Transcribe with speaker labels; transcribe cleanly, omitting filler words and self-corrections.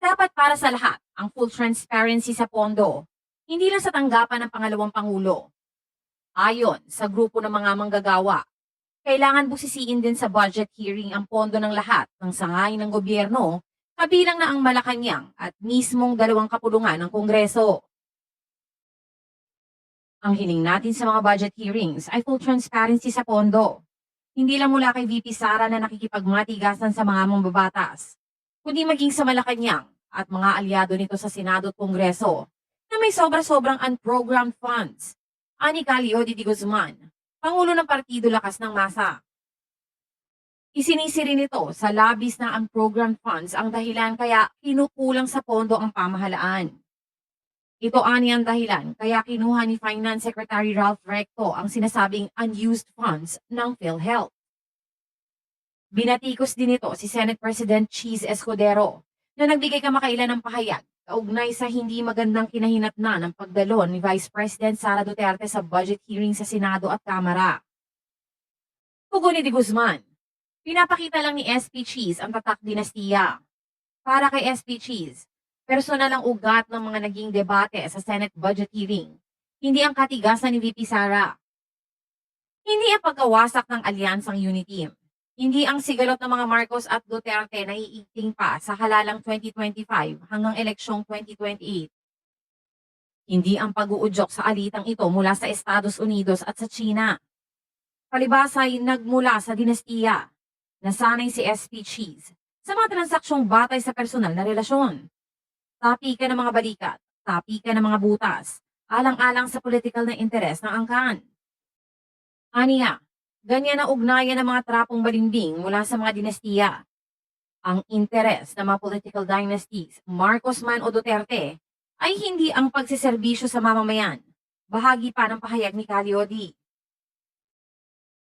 Speaker 1: Dapat para sa lahat ang full transparency sa pondo, hindi lang sa tanggapan ng pangalawang pangulo. Ayon sa grupo ng mga manggagawa, kailangan busisiin din sa budget hearing ang pondo ng lahat ng sangay ng gobyerno, kabilang na ang Malacanang at mismong dalawang kapulungan ng Kongreso. Ang hiling natin sa mga budget hearings ay full transparency sa pondo. Hindi lang mula kay VP Sara na nakikipagmatigasan sa mga mambabatas, kundi maging sa Malacanang at mga aliado nito sa Senado at Kongreso na may sobra-sobrang unprogrammed funds. Ani Calio de Guzman, Pangulo ng Partido Lakas ng Masa. Isinisiri nito sa labis na unprogrammed funds ang dahilan kaya kinukulang sa pondo ang pamahalaan. Ito ani ang dahilan kaya kinuha ni Finance Secretary Ralph Recto ang sinasabing unused funds ng PhilHealth. Binatikos din ito si Senate President Cheese Escudero na nagbigay kamakailan ng pahayag kaugnay sa hindi magandang kinahinatnan ng pagdalo ni Vice President Sara Duterte sa budget hearing sa Senado at Kamara. Tugon ni De Guzman, pinapakita lang ni SP Cheese ang tatak dinastiya. Para kay SP Cheese, personal ang ugat ng mga naging debate sa Senate budget hearing, hindi ang katigasan ni VP Sara. Hindi ang pagkawasak ng alyansang Uniteam. Hindi ang sigalot ng mga Marcos at Duterte na iigting pa sa halalang 2025 hanggang eleksyong 2028. Hindi ang pag-uudyok sa alitang ito mula sa Estados Unidos at sa China. Palibasa ay nagmula sa dinastiya. Nasanay si SP Cheese sa mga transaksyong batay sa personal na relasyon. Tapikan ng mga balikat, tapikan ng mga butas, alang-alang sa political na interes ng angkan. Aniya, ganyan ang ugnayan ng mga trapong balimbing mula sa mga dinastiya. Ang interes ng mga political dynasties, Marcos man o Duterte, ay hindi ang pagsiserbisyo sa mamamayan. Bahagi pa ng pahayag ni Calyodi.